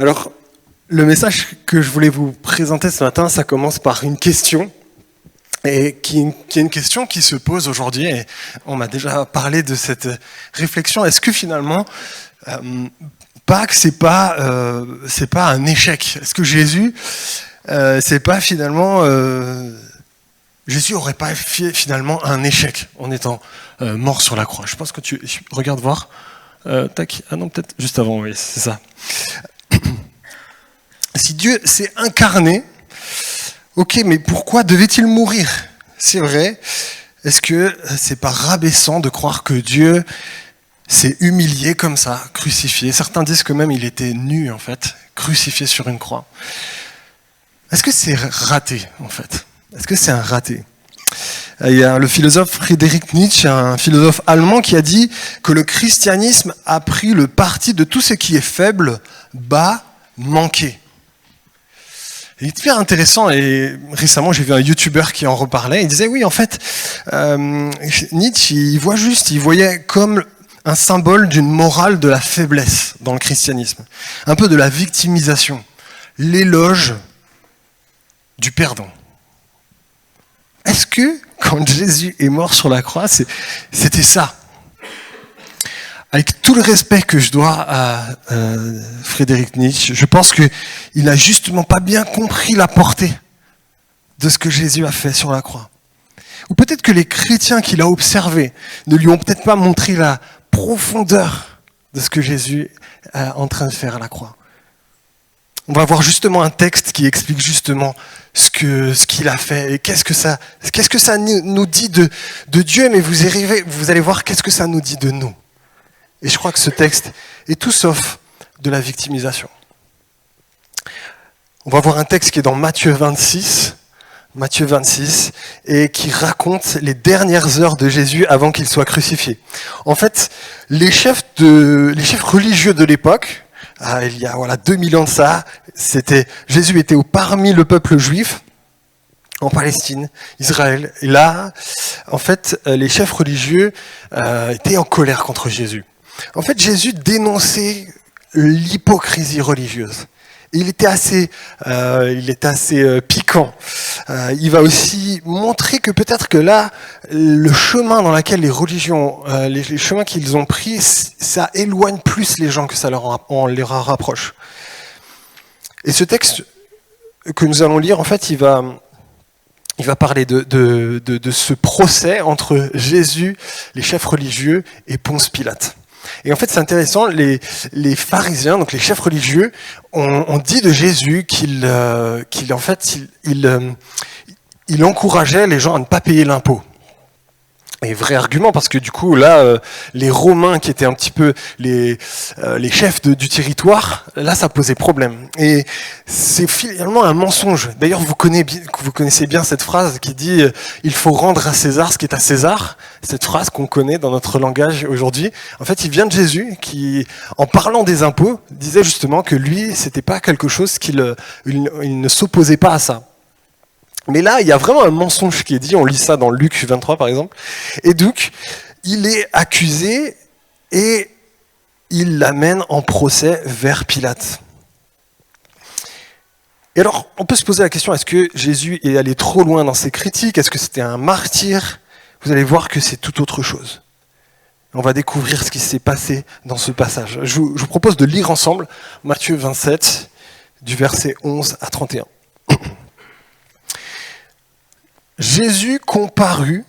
Alors, le message que je voulais vous présenter ce matin, ça commence par une question, et qui est une question qui se pose aujourd'hui, et on m'a déjà parlé de cette réflexion. Est-ce que finalement, Pâques, c'est pas un échec? Est-ce que Jésus, c'est pas finalement... Jésus aurait pas fait finalement un échec en étant mort sur la croix? Je pense que tu... Regarde voir. Tac. Ah non, peut-être juste avant, oui, c'est ça. Si Dieu s'est incarné, ok, mais pourquoi devait-il mourir? C'est vrai. Est-ce que c'est pas rabaissant de croire que Dieu s'est humilié comme ça, crucifié? Certains disent que même il était nu, en fait, crucifié sur une croix. Est-ce que c'est raté, en fait? Est-ce que c'est un raté? Il y a le philosophe Friedrich Nietzsche, un philosophe allemand, qui a dit que le christianisme a pris le parti de tout ce qui est faible, bas, manqué. Il est hyper intéressant, et récemment j'ai vu un youtubeur qui en reparlait. Il disait oui, en fait, Nietzsche, il voyait comme un symbole d'une morale de la faiblesse dans le christianisme, un peu de la victimisation, l'éloge du perdant. Est-ce que quand Jésus est mort sur la croix, c'était ça? Avec tout le respect que je dois à Friedrich Nietzsche, je pense qu'il n'a justement pas bien compris la portée de ce que Jésus a fait sur la croix. Ou peut-être que les chrétiens qu'il a observés ne lui ont peut-être pas montré la profondeur de ce que Jésus est en train de faire à la croix. On va voir justement un texte qui explique justement ce qu'il a fait et qu'est-ce que ça nous dit de Dieu, mais vous allez voir qu'est-ce que ça nous dit de nous. Et je crois que ce texte est tout sauf de la victimisation. On va voir un texte qui est dans Matthieu 26, et qui raconte les dernières heures de Jésus avant qu'il soit crucifié. En fait, les chefs religieux de l'époque, il y a 2000 ans de ça, Jésus était parmi le peuple juif, en Palestine, Israël. Et là, en fait, les chefs religieux étaient en colère contre Jésus. En fait, Jésus dénonçait l'hypocrisie religieuse. Et il était assez piquant. Il va aussi montrer que peut-être que là, le chemin dans lequel les religions, les chemins qu'ils ont pris, ça éloigne plus les gens que ça on les rapproche. Et ce texte que nous allons lire, en fait, il va parler de ce procès entre Jésus, les chefs religieux, et Ponce Pilate. Et en fait, c'est intéressant, les pharisiens, donc les chefs religieux, ont dit de Jésus qu'il encourageait les gens à ne pas payer l'impôt. Et vrai argument, parce que du coup, là, les Romains, qui étaient un petit peu les chefs du territoire, là, ça posait problème. Et c'est finalement un mensonge. D'ailleurs, vous connaissez bien cette phrase qui dit « Il faut rendre à César ce qui est à César ». Cette phrase qu'on connaît dans notre langage aujourd'hui, en fait, il vient de Jésus, qui, en parlant des impôts, disait justement que lui, c'était pas quelque chose il ne s'opposait pas à ça. Mais là, il y a vraiment un mensonge qui est dit, on lit ça dans Luc 23 par exemple, et donc, il est accusé et il l'amène en procès vers Pilate. Et alors, on peut se poser la question, est-ce que Jésus est allé trop loin dans ses critiques? Est-ce que c'était un martyr? Vous allez voir que c'est tout autre chose. On va découvrir ce qui s'est passé dans ce passage. Je vous propose de lire ensemble Matthieu 27, du verset 11 à 31. Jésus comparut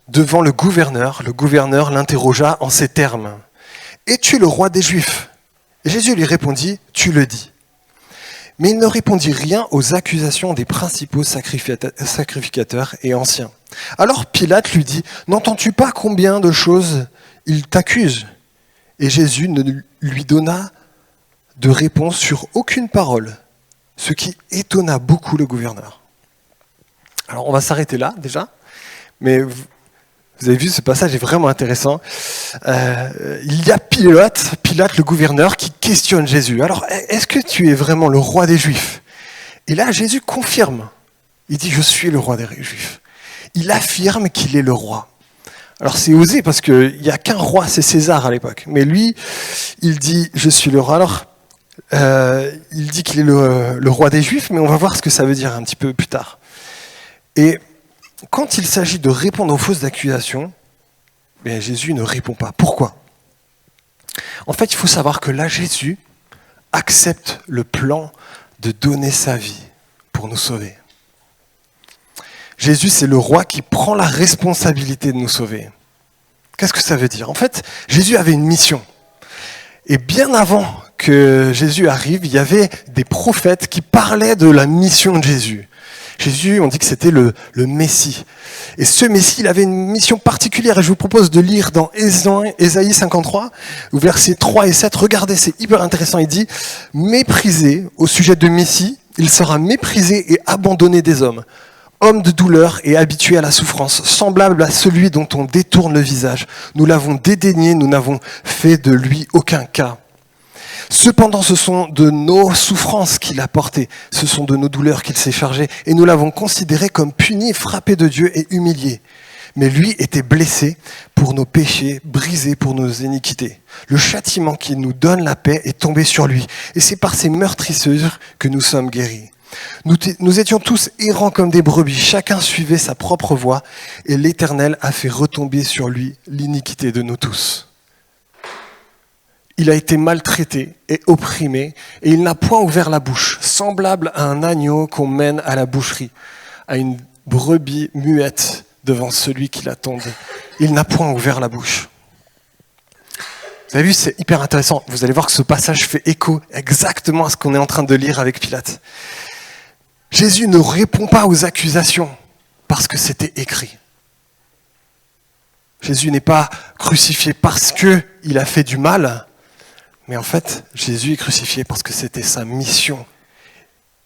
devant le gouverneur. Le gouverneur l'interrogea en ces termes. « Es-tu le roi des Juifs ?» Et Jésus lui répondit, « Tu le dis. » Mais il ne répondit rien aux accusations des principaux sacrificateurs et anciens. Alors Pilate lui dit, « N'entends-tu pas combien de choses il t'accuse ?» Et Jésus ne lui donna de réponse sur aucune parole, ce qui étonna beaucoup le gouverneur. Alors on va s'arrêter là déjà, mais vous avez vu, ce passage est vraiment intéressant. Il y a Pilate le gouverneur, qui questionne Jésus. Alors, est-ce que tu es vraiment le roi des Juifs? Et là, Jésus confirme. Il dit, je suis le roi des Juifs. Il affirme qu'il est le roi. Alors c'est osé parce qu'il n'y a qu'un roi, c'est César à l'époque. Mais lui, il dit, je suis le roi. Alors, Il dit qu'il est le roi des Juifs, mais on va voir ce que ça veut dire un petit peu plus tard. Et quand il s'agit de répondre aux fausses accusations, bien, Jésus ne répond pas. Pourquoi ? En fait, il faut savoir que là, Jésus accepte le plan de donner sa vie pour nous sauver. Jésus, c'est le roi qui prend la responsabilité de nous sauver. Qu'est-ce que ça veut dire ? En fait, Jésus avait une mission. Et bien avant que Jésus arrive, il y avait des prophètes qui parlaient de la mission de Jésus. Jésus, on dit que c'était le Messie. Et ce Messie, il avait une mission particulière. Et je vous propose de lire dans Ésaïe 53, versets 3 et 7. Regardez, c'est hyper intéressant. Il dit « Méprisé au sujet de Messie, il sera méprisé et abandonné des hommes. Homme de douleur et habitué à la souffrance, semblable à celui dont on détourne le visage. Nous l'avons dédaigné, nous n'avons fait de lui aucun cas. Cependant, ce sont de nos souffrances qu'il a portées, ce sont de nos douleurs qu'il s'est chargé, et nous l'avons considéré comme puni, frappé de Dieu et humilié. Mais lui était blessé pour nos péchés, brisé pour nos iniquités. Le châtiment qui nous donne la paix est tombé sur lui, et c'est par ses meurtrissures que nous sommes guéris. Nous étions tous errants comme des brebis, chacun suivait sa propre voie, et l'Éternel a fait retomber sur lui l'iniquité de nous tous. Il a été maltraité et opprimé, et il n'a point ouvert la bouche, semblable à un agneau qu'on mène à la boucherie, à une brebis muette devant celui qui l'attend. Il n'a point ouvert la bouche. Vous avez vu, c'est hyper intéressant. Vous allez voir que ce passage fait écho exactement à ce qu'on est en train de lire avec Pilate. Jésus ne répond pas aux accusations parce que c'était écrit. Jésus n'est pas crucifié parce qu'il a fait du mal, mais en fait, Jésus est crucifié parce que c'était sa mission.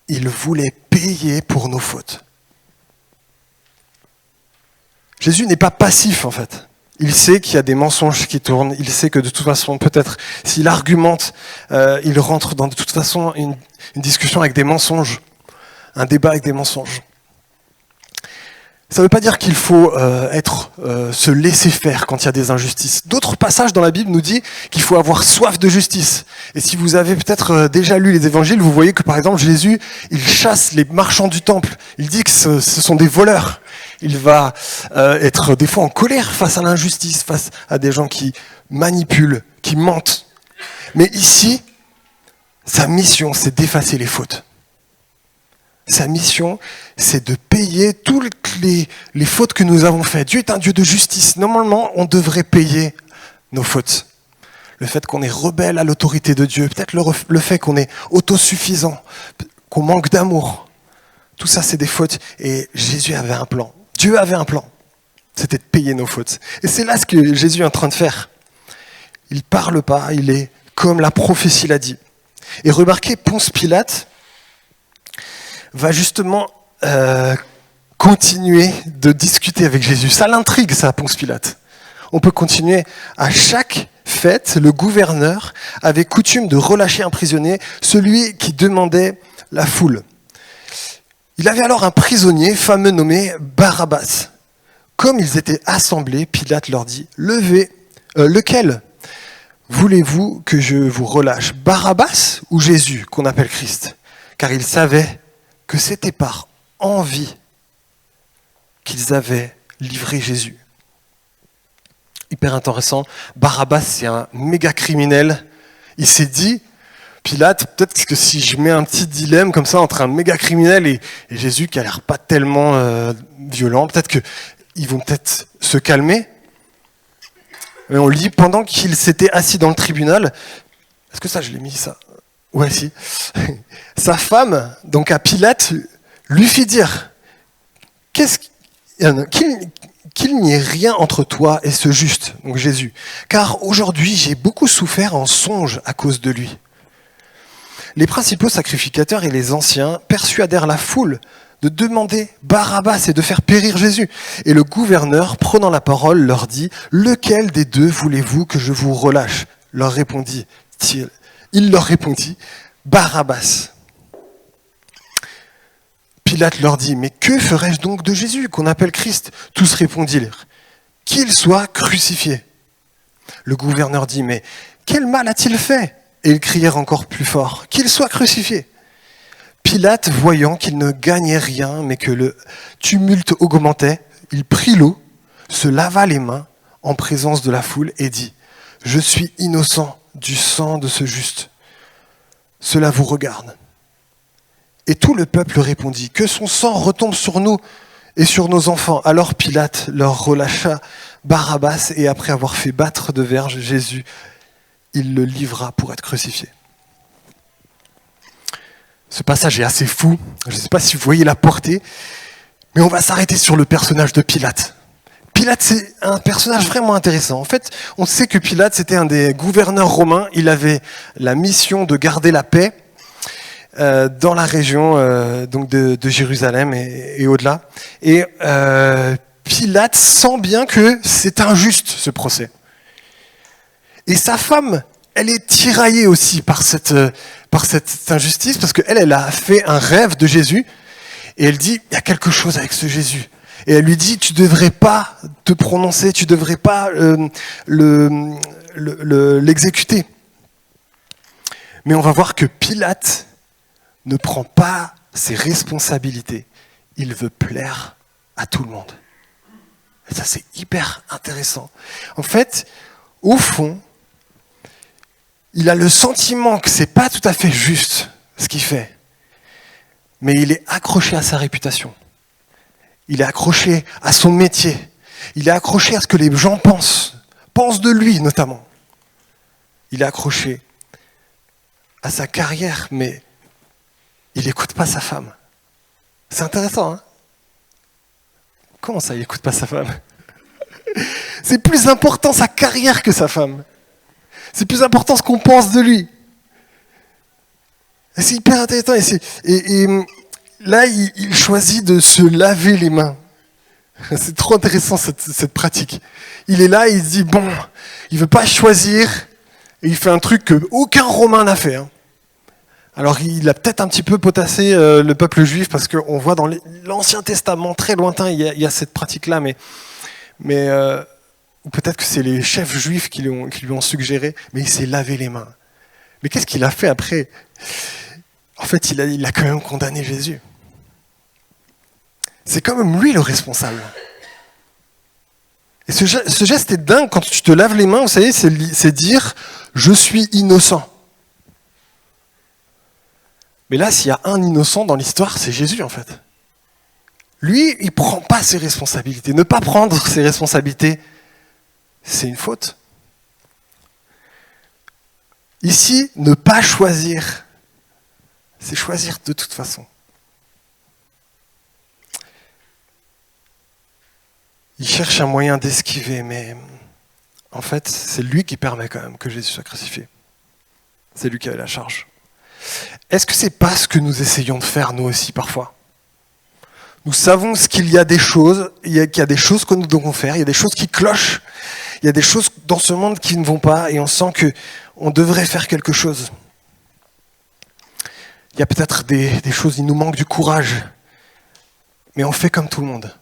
Il voulait payer pour nos fautes. Jésus n'est pas passif en fait. Il sait qu'il y a des mensonges qui tournent, il sait que de toute façon, peut-être, s'il argumente, il rentre dans de toute façon une discussion avec des mensonges. Un débat avec des mensonges. Ça ne veut pas dire qu'il faut se laisser faire quand il y a des injustices. D'autres passages dans la Bible nous disent qu'il faut avoir soif de justice. Et si vous avez peut-être déjà lu les évangiles, vous voyez que par exemple Jésus, il chasse les marchands du temple. Il dit que ce sont des voleurs. Il va être des fois en colère face à l'injustice, face à des gens qui manipulent, qui mentent. Mais ici, sa mission, c'est d'effacer les fautes. Sa mission, c'est de payer toutes les fautes que nous avons faites. Dieu est un Dieu de justice. Normalement, on devrait payer nos fautes. Le fait qu'on est rebelle à l'autorité de Dieu, peut-être le fait qu'on est autosuffisant, qu'on manque d'amour. Tout ça, c'est des fautes. Et Jésus avait un plan. Dieu avait un plan. C'était de payer nos fautes. Et c'est là ce que Jésus est en train de faire. Il ne parle pas, il est comme la prophétie l'a dit. Et remarquez, Ponce Pilate va justement continuer de discuter avec Jésus. Ça l'intrigue, ça, Ponce Pilate. On peut continuer. À chaque fête, le gouverneur avait coutume de relâcher un prisonnier, celui qui demandait la foule. Il avait alors un prisonnier fameux nommé Barabbas. Comme ils étaient assemblés, Pilate leur dit « Levez, lequel voulez-vous que je vous relâche, Barabbas ou Jésus, qu'on appelle Christ ?» Car il savait que c'était par envie qu'ils avaient livré Jésus. Hyper intéressant. Barabbas, c'est un méga criminel. Il s'est dit, Pilate, peut-être que si je mets un petit dilemme comme ça entre un méga criminel et Jésus qui a l'air pas tellement violent, peut-être qu'ils vont peut-être se calmer. Et on lit, pendant qu'il s'était assis dans le tribunal, est-ce que ça je l'ai mis ça ? Ouais, si. Sa femme, donc à Pilate, lui fit dire qu'il n'y ait rien entre toi et ce juste, donc Jésus, car aujourd'hui j'ai beaucoup souffert en songe à cause de lui. Les principaux sacrificateurs et les anciens persuadèrent la foule de demander Barabbas et de faire périr Jésus. Et le gouverneur, prenant la parole, leur dit « Lequel des deux voulez-vous que je vous relâche ?» Il leur répondit « Barabbas ». Pilate leur dit « Mais que ferais-je donc de Jésus, qu'on appelle Christ ?» Tous répondirent « Qu'il soit crucifié ». Le gouverneur dit « Mais quel mal a-t-il fait ?» et ils crièrent encore plus fort, « Qu'il soit crucifié !» Pilate, voyant qu'il ne gagnait rien, mais que le tumulte augmentait, il prit l'eau, se lava les mains en présence de la foule et dit, « Je suis innocent du sang de ce juste. Cela vous regarde. » Et tout le peuple répondit, « Que son sang retombe sur nous et sur nos enfants. » Alors Pilate leur relâcha Barabbas et après avoir fait battre de verges Jésus, il le livra pour être crucifié. Ce passage est assez fou, je ne sais pas si vous voyez la portée, mais on va s'arrêter sur le personnage de Pilate. Pilate, c'est un personnage vraiment intéressant. En fait, on sait que Pilate, c'était un des gouverneurs romains. Il avait la mission de garder la paix dans la région donc de Jérusalem et au-delà. Et Pilate sent bien que c'est injuste, ce procès. Et sa femme, elle est tiraillée aussi par cette injustice, parce qu'elle a fait un rêve de Jésus, et elle dit, il y a quelque chose avec ce Jésus. Et elle lui dit, tu ne devrais pas te prononcer, tu ne devrais pas l'exécuter. Mais on va voir que Pilate ne prend pas ses responsabilités. Il veut plaire à tout le monde. Et ça, c'est hyper intéressant. En fait, au fond, il a le sentiment que ce n'est pas tout à fait juste ce qu'il fait. Mais il est accroché à sa réputation. Il est accroché à son métier. Il est accroché à ce que les gens pensent de lui notamment. Il est accroché à sa carrière, mais il n'écoute pas sa femme. C'est intéressant, hein? Comment ça, il n'écoute pas sa femme? C'est plus important sa carrière que sa femme. C'est plus important ce qu'on pense de lui. Et c'est hyper intéressant. Et là, il choisit de se laver les mains. C'est trop intéressant cette pratique. Il est là, il se dit, bon, il ne veut pas choisir, et il fait un truc qu'aucun Romain n'a fait. Hein. Alors il a peut-être un petit peu potassé le peuple juif, parce qu'on voit dans l'Ancien Testament, très lointain, il y a cette pratique-là, mais ou peut-être que c'est les chefs juifs qui lui ont suggéré, mais il s'est lavé les mains. Mais qu'est-ce qu'il a fait après? En fait, il a quand même condamné Jésus. C'est quand même lui le responsable. Et ce geste est dingue, quand tu te laves les mains, vous savez, c'est dire « je suis innocent ». Mais là, s'il y a un innocent dans l'histoire, c'est Jésus en fait. Lui, il ne prend pas ses responsabilités. Ne pas prendre ses responsabilités, c'est une faute. Ici, ne pas choisir, c'est choisir de toute façon. Il cherche un moyen d'esquiver, mais en fait, c'est lui qui permet quand même que Jésus soit crucifié. C'est lui qui avait la charge. Est-ce que c'est pas ce que nous essayons de faire nous aussi parfois? Nous savons qu'il y a des choses, qu'il y a des choses que nous devons faire, il y a des choses qui clochent, il y a des choses dans ce monde qui ne vont pas, et on sent qu'on devrait faire quelque chose. Il y a peut-être des choses, il nous manque du courage, mais on fait comme tout le monde.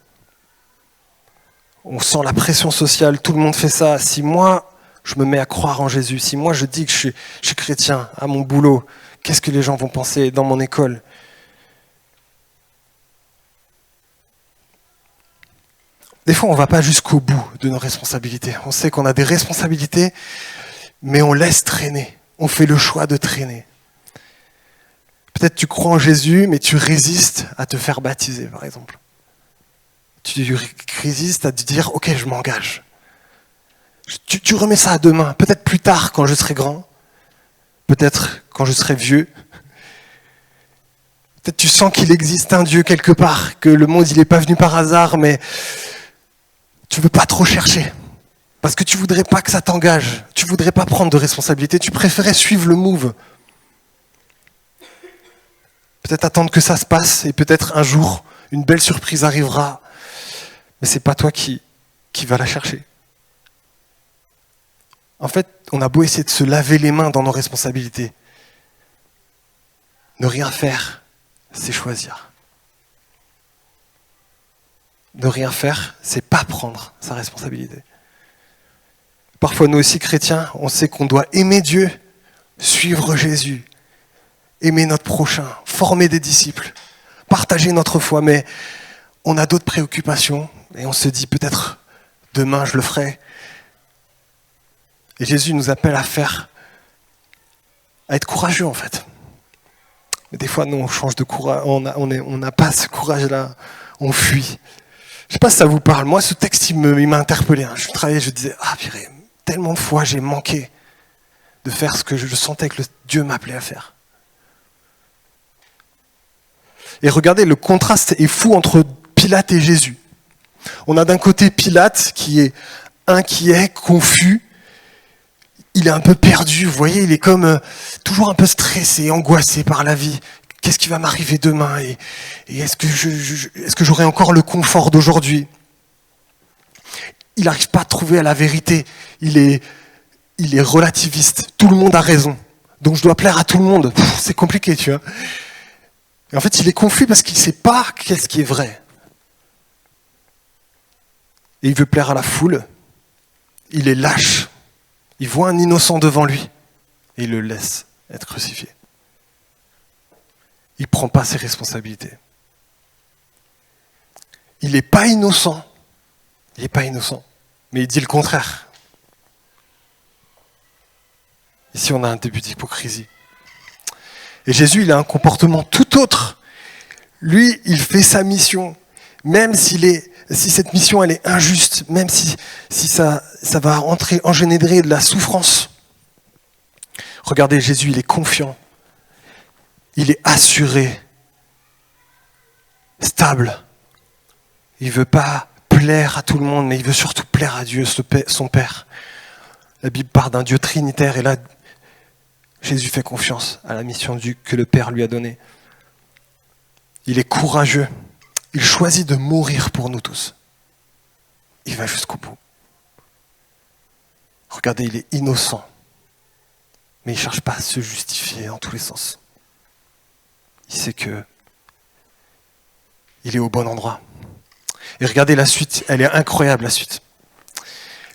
On sent la pression sociale, tout le monde fait ça. Si moi, je me mets à croire en Jésus, si moi je dis que je suis chrétien à mon boulot, qu'est-ce que les gens vont penser dans mon école? Des fois, on ne va pas jusqu'au bout de nos responsabilités. On sait qu'on a des responsabilités, mais on laisse traîner. On fait le choix de traîner. Peut-être tu crois en Jésus, mais tu résistes à te faire baptiser, par exemple. Tu résistes à te dire, ok, je m'engage. Tu remets ça à demain, peut-être plus tard quand je serai grand, peut-être quand je serai vieux. Peut-être tu sens qu'il existe un Dieu quelque part, que le monde il n'est pas venu par hasard, mais tu ne veux pas trop chercher. Parce que tu ne voudrais pas que ça t'engage, tu ne voudrais pas prendre de responsabilité, tu préférais suivre le move. Peut-être attendre que ça se passe et peut-être un jour, une belle surprise arrivera. Mais ce n'est pas toi qui va la chercher. En fait, on a beau essayer de se laver les mains dans nos responsabilités. Ne rien faire, c'est choisir. Ne rien faire, c'est pas prendre sa responsabilité. Parfois, nous aussi, chrétiens, on sait qu'on doit aimer Dieu, suivre Jésus, aimer notre prochain, former des disciples, partager notre foi, mais on a d'autres préoccupations et on se dit peut-être demain je le ferai. Et Jésus nous appelle à être courageux en fait. Mais des fois, nous, on change de courage, on n'a pas ce courage-là, on fuit. Je ne sais pas si ça vous parle. Moi, ce texte, il m'a interpellé. Hein. Je travaillais, je disais, purée, tellement de fois j'ai manqué de faire ce que je sentais que Dieu m'appelait à faire. Et regardez, le contraste est fou entre Pilate et Jésus. On a d'un côté Pilate qui est inquiet, confus. Il est un peu perdu, vous voyez, il est comme toujours un peu stressé, angoissé par la vie. Qu'est-ce qui va m'arriver demain et est-ce que j'aurai encore le confort d'aujourd'hui? Il n'arrive pas à trouver la vérité. Il est relativiste. Tout le monde a raison. Donc je dois plaire à tout le monde. C'est compliqué, tu vois. Et en fait, il est confus parce qu'il ne sait pas qu'est-ce qui est vrai. Et il veut plaire à la foule. Il est lâche. Il voit un innocent devant lui et il le laisse être crucifié. Il ne prend pas ses responsabilités. Il n'est pas innocent. Il n'est pas innocent. Mais il dit le contraire. Ici, on a un début d'hypocrisie. Et Jésus, il a un comportement tout autre. Lui, il fait sa mission. Même si cette mission elle est injuste, même si ça va engendrer de la souffrance. Regardez, Jésus, il est confiant, il est assuré, stable. Il ne veut pas plaire à tout le monde, mais il veut surtout plaire à Dieu, son Père. La Bible parle d'un Dieu trinitaire, et là, Jésus fait confiance à la mission que le Père lui a donnée. Il est courageux. Il choisit de mourir pour nous tous. Il va jusqu'au bout. Regardez, il est innocent. Mais il ne cherche pas à se justifier dans tous les sens. Il sait que il est au bon endroit. Et regardez la suite, elle est incroyable la suite.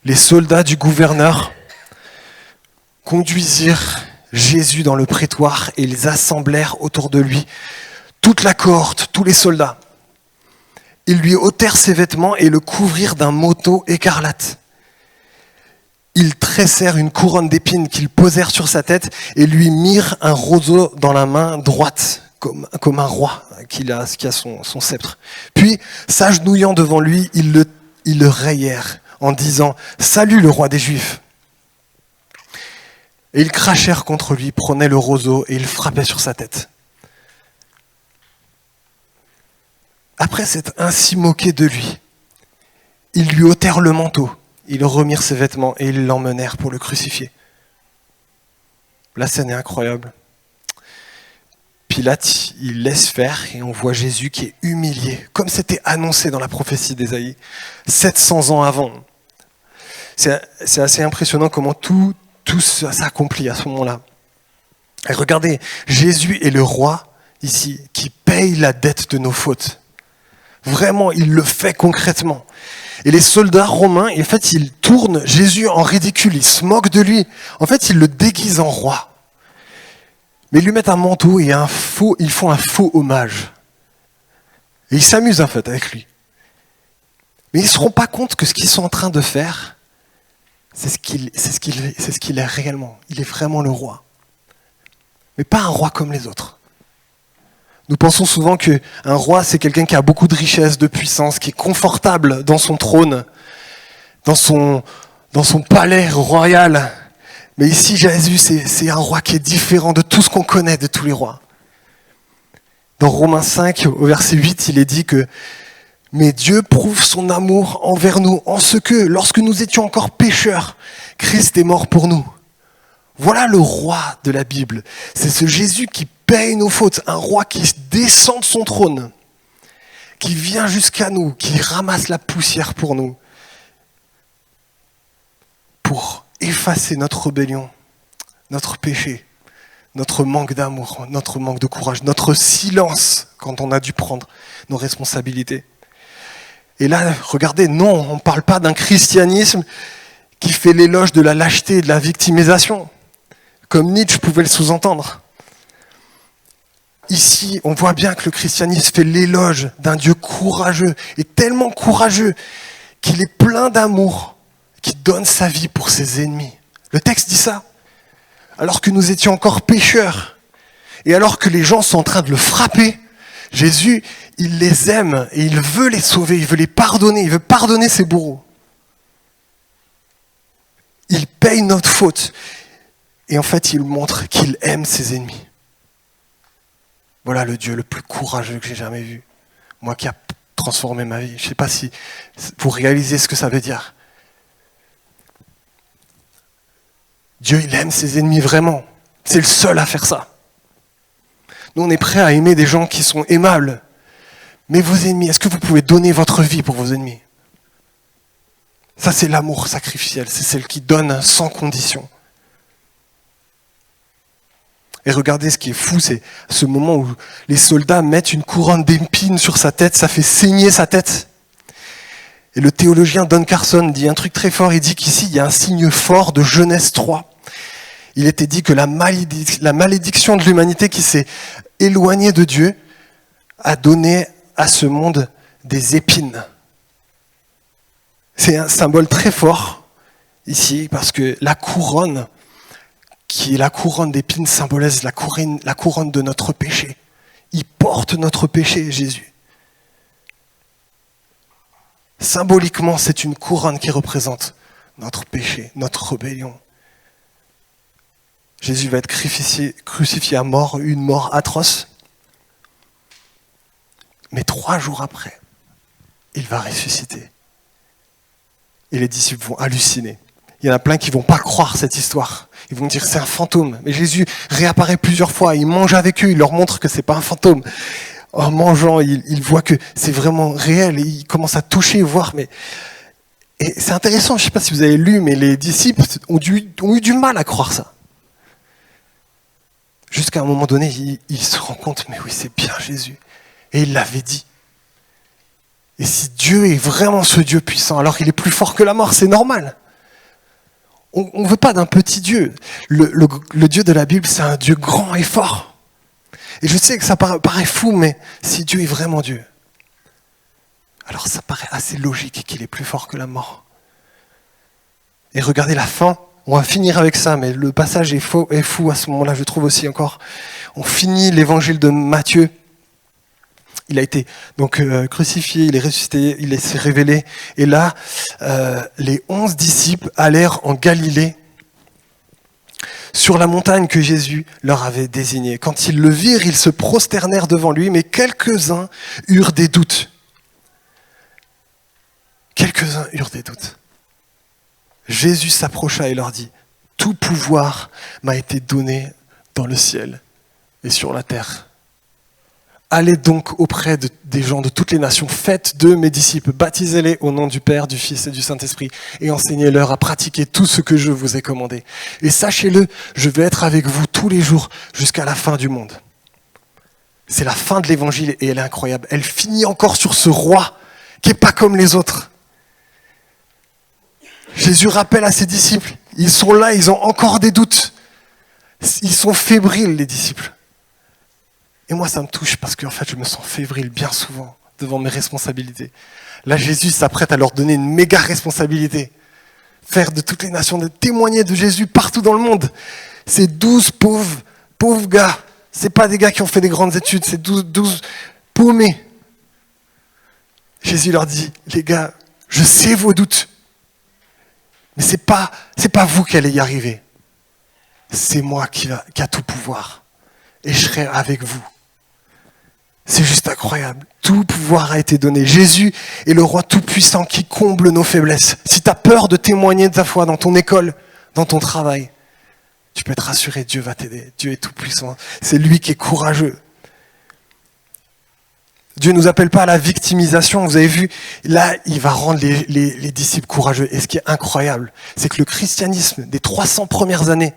Les soldats du gouverneur conduisirent Jésus dans le prétoire et ils assemblèrent autour de lui toute la cohorte, tous les soldats. Ils lui ôtèrent ses vêtements et le couvrirent d'un manteau écarlate. Ils tressèrent une couronne d'épines qu'ils posèrent sur sa tête et lui mirent un roseau dans la main droite, comme un roi qui a son sceptre. Puis, s'agenouillant devant lui, ils le rayèrent en disant « Salut le roi des Juifs !» Et ils crachèrent contre lui, prenaient le roseau et ils frappaient sur sa tête. Après s'être ainsi moqué de lui, ils lui ôtèrent le manteau, ils remirent ses vêtements et ils l'emmenèrent pour le crucifier. La scène est incroyable. Pilate, il laisse faire et on voit Jésus qui est humilié, comme c'était annoncé dans la prophétie d'Ésaïe, 700 ans avant. C'est assez impressionnant comment tout s'accomplit à ce moment-là. Et regardez, Jésus est le roi ici qui paye la dette de nos fautes. Vraiment, il le fait concrètement. Et les soldats romains, en fait, ils tournent Jésus en ridicule, ils se moquent de lui. En fait, ils le déguisent en roi. Mais ils lui mettent un manteau et ils font un faux hommage. Et ils s'amusent en fait avec lui. Mais ils ne se rendent pas compte que ce qu'ils sont en train de faire, c'est ce qu'il est réellement. Il est vraiment le roi. Mais pas un roi comme les autres. Nous pensons souvent qu'un roi, c'est quelqu'un qui a beaucoup de richesse, de puissance, qui est confortable dans son trône, dans son palais royal. Mais ici, Jésus, c'est un roi qui est différent de tout ce qu'on connaît de tous les rois. Dans Romains 5, au verset 8, il est dit que « Mais Dieu prouve son amour envers nous en ce que, lorsque nous étions encore pécheurs, Christ est mort pour nous. » Voilà le roi de la Bible. C'est ce Jésus qui paye nos fautes, un roi qui descend de son trône, qui vient jusqu'à nous, qui ramasse la poussière pour nous, pour effacer notre rébellion, notre péché, notre manque d'amour, notre manque de courage, notre silence quand on a dû prendre nos responsabilités. Et là, regardez, non, on ne parle pas d'un christianisme qui fait l'éloge de la lâcheté et de la victimisation, comme Nietzsche pouvait le sous-entendre. Ici, on voit bien que le christianisme fait l'éloge d'un Dieu courageux, et tellement courageux qu'il est plein d'amour, qui donne sa vie pour ses ennemis. Le texte dit ça. Alors que nous étions encore pécheurs, et alors que les gens sont en train de le frapper, Jésus, il les aime et il veut les sauver, il veut les pardonner, il veut pardonner ses bourreaux. Il paye notre faute. Et en fait, il montre qu'il aime ses ennemis. Voilà le Dieu le plus courageux que j'ai jamais vu. Moi qui a transformé ma vie. Je ne sais pas si vous réalisez ce que ça veut dire. Dieu, il aime ses ennemis vraiment. C'est le seul à faire ça. Nous, on est prêts à aimer des gens qui sont aimables. Mais vos ennemis, est-ce que vous pouvez donner votre vie pour vos ennemis ? Ça, c'est l'amour sacrificiel. C'est celle qui donne sans condition. Et regardez, ce qui est fou, c'est ce moment où les soldats mettent une couronne d'épines sur sa tête, ça fait saigner sa tête. Et le théologien Don Carson dit un truc très fort, il dit qu'ici, il y a un signe fort de Genèse 3. Il était dit que la malédiction de l'humanité qui s'est éloignée de Dieu a donné à ce monde des épines. C'est un symbole très fort ici, parce que la couronne, qui est la couronne d'épines, symbolise la couronne de notre péché. Il porte notre péché, Jésus. Symboliquement, c'est une couronne qui représente notre péché, notre rébellion. Jésus va être crucifié à mort, une mort atroce. Mais 3 jours après, il va ressusciter. Et les disciples vont halluciner. Il y en a plein qui ne vont pas croire cette histoire. Ils vont dire c'est un fantôme. Mais Jésus réapparaît plusieurs fois. Il mange avec eux. Il leur montre que ce n'est pas un fantôme. En mangeant, il voit que c'est vraiment réel. Et il commence à toucher, voir. Et c'est intéressant, je ne sais pas si vous avez lu, mais les disciples ont eu du mal à croire ça. Jusqu'à un moment donné, ils se rendent compte, mais oui, c'est bien Jésus. Et il l'avait dit. Et si Dieu est vraiment ce Dieu puissant, alors il est plus fort que la mort, c'est normal. On ne veut pas d'un petit Dieu. Le Dieu de la Bible, c'est un Dieu grand et fort. Et je sais que ça paraît fou, mais si Dieu est vraiment Dieu, alors ça paraît assez logique qu'il est plus fort que la mort. Et regardez la fin, on va finir avec ça, mais le passage est fou à ce moment-là, je trouve aussi encore. On finit l'évangile de Matthieu. Il a été donc crucifié, il est ressuscité, il s'est révélé. Et là, les 11 disciples allèrent en Galilée, sur la montagne que Jésus leur avait désignée. Quand ils le virent, ils se prosternèrent devant lui, mais quelques-uns eurent des doutes. Quelques-uns eurent des doutes. Jésus s'approcha et leur dit, « Tout pouvoir m'a été donné dans le ciel et sur la terre. Allez donc auprès des gens de toutes les nations, faites d'eux mes disciples, baptisez-les au nom du Père, du Fils et du Saint-Esprit, et enseignez-leur à pratiquer tout ce que je vous ai commandé. Et sachez-le, je vais être avec vous tous les jours jusqu'à la fin du monde. » C'est la fin de l'évangile et elle est incroyable. Elle finit encore sur ce roi qui n'est pas comme les autres. Jésus rappelle à ses disciples, ils sont là, ils ont encore des doutes. Ils sont fébriles, les disciples. Et moi, ça me touche parce qu'en fait, je me sens fébrile bien souvent devant mes responsabilités. Là, Jésus s'apprête à leur donner une méga responsabilité. Faire de toutes les nations, de témoigner de Jésus partout dans le monde. Ces 12 pauvres gars, c'est pas des gars qui ont fait des grandes études, c'est 12 paumés. Jésus leur dit, les gars, je sais vos doutes, mais c'est pas vous qui allez y arriver. C'est moi qui a tout pouvoir. Et je serai avec vous. C'est juste incroyable. Tout pouvoir a été donné. Jésus est le roi tout-puissant qui comble nos faiblesses. Si tu as peur de témoigner de ta foi dans ton école, dans ton travail, tu peux être rassuré, Dieu va t'aider. Dieu est tout-puissant. C'est lui qui est courageux. Dieu ne nous appelle pas à la victimisation. Vous avez vu, là, il va rendre les disciples courageux. Et ce qui est incroyable, c'est que le christianisme des 300 premières années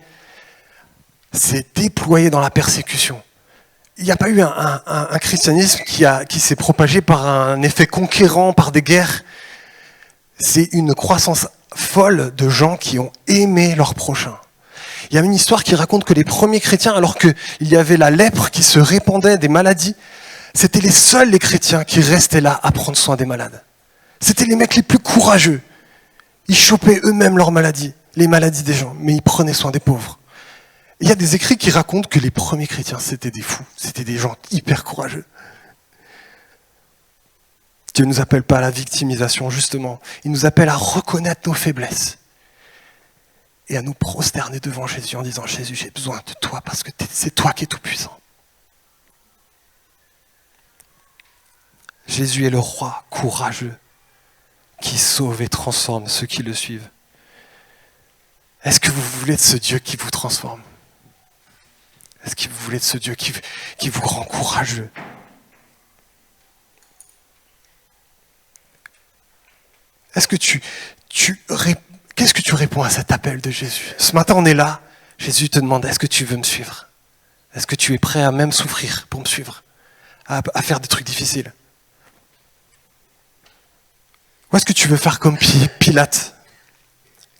s'est déployé dans la persécution. Il n'y a pas eu un christianisme qui s'est propagé par un effet conquérant, par des guerres. C'est une croissance folle de gens qui ont aimé leur prochain. Il y a une histoire qui raconte que les premiers chrétiens, alors qu'il y avait la lèpre qui se répandait, des maladies, c'était les chrétiens qui restaient là à prendre soin des malades. C'était les mecs les plus courageux. Ils chopaient eux-mêmes leurs maladies, les maladies des gens, mais ils prenaient soin des pauvres. Il y a des écrits qui racontent que les premiers chrétiens, c'était des fous, c'était des gens hyper courageux. Dieu ne nous appelle pas à la victimisation, justement. Il nous appelle à reconnaître nos faiblesses et à nous prosterner devant Jésus en disant « Jésus, j'ai besoin de toi parce que c'est toi qui es tout-puissant. » Jésus est le roi courageux qui sauve et transforme ceux qui le suivent. Est-ce que vous voulez de ce Dieu qui vous transforme? Est-ce que vous voulez de ce Dieu qui vous rend courageux? Est-ce que qu'est-ce que tu réponds à cet appel de Jésus? Ce matin, on est là. Jésus te demande, est-ce que tu veux me suivre? Est-ce que tu es prêt à même souffrir pour me suivre? À faire des trucs difficiles? Ou est-ce que tu veux faire comme Pilate,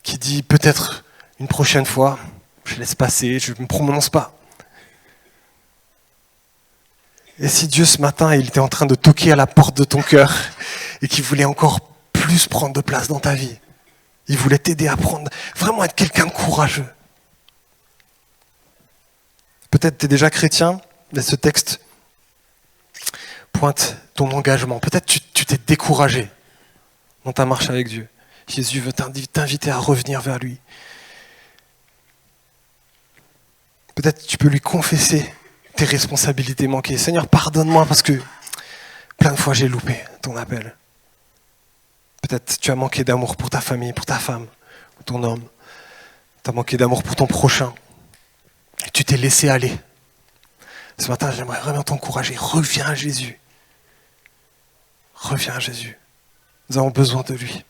qui dit peut-être une prochaine fois, je laisse passer, je ne me prononce pas? Et si Dieu ce matin, il était en train de toquer à la porte de ton cœur et qu'il voulait encore plus prendre de place dans ta vie, il voulait t'aider à vraiment être quelqu'un de courageux. Peut-être tu es déjà chrétien, mais ce texte pointe ton engagement. Peut-être tu t'es découragé dans ta marche avec Dieu. Jésus veut t'inviter à revenir vers lui. Peut-être tu peux lui confesser tes responsabilités manquées. Seigneur, pardonne-moi parce que plein de fois j'ai loupé ton appel. Peut-être tu as manqué d'amour pour ta famille, pour ta femme, pour ton homme. Tu as manqué d'amour pour ton prochain. Et tu t'es laissé aller. Ce matin, j'aimerais vraiment t'encourager. Reviens à Jésus. Reviens à Jésus. Nous avons besoin de lui.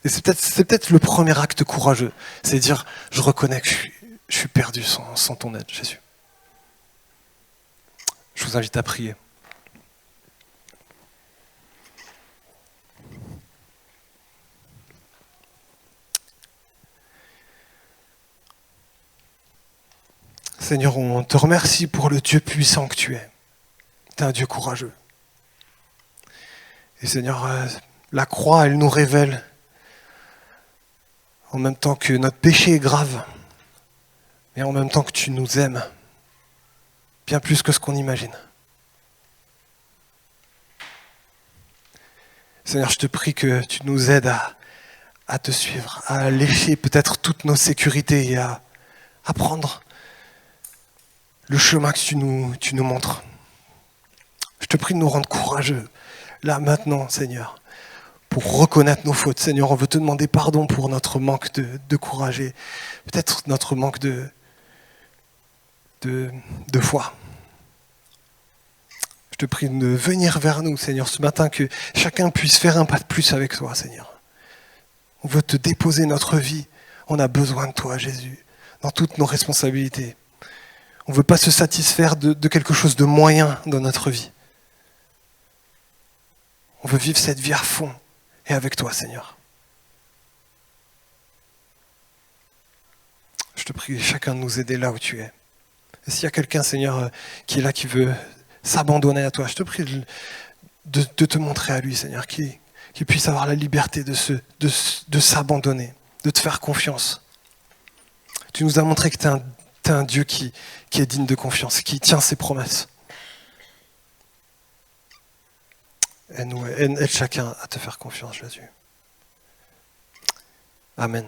Et c'est peut-être le premier acte courageux. C'est dire, je reconnais que je suis perdu sans ton aide, Jésus. Je vous invite à prier. Seigneur, on te remercie pour le Dieu puissant que tu es. Tu es un Dieu courageux. Et Seigneur, la croix, elle nous révèle, en même temps que notre péché est grave, mais en même temps que tu nous aimes, bien plus que ce qu'on imagine. Seigneur, je te prie que tu nous aides à te suivre, à lécher peut-être toutes nos sécurités et à prendre le chemin que tu nous montres. Je te prie de nous rendre courageux, là, maintenant, Seigneur, pour reconnaître nos fautes. Seigneur, on veut te demander pardon pour notre manque de courage et peut-être notre manque de foi. Je te prie de venir vers nous, Seigneur, ce matin, que chacun puisse faire un pas de plus avec toi, Seigneur. On veut te déposer notre vie. On a besoin de toi, Jésus, dans toutes nos responsabilités. On ne veut pas se satisfaire de quelque chose de moyen dans notre vie. On veut vivre cette vie à fond et avec toi, Seigneur. Je te prie, chacun de nous aider là où tu es. Et s'il y a quelqu'un, Seigneur, qui est là, qui veut s'abandonner à toi, je te prie de te montrer à lui, Seigneur, qu'il puisse avoir la liberté de s'abandonner, de te faire confiance. Tu nous as montré que tu es un Dieu qui est digne de confiance, qui tient ses promesses. Aide chacun à te faire confiance, Jésus. Amen.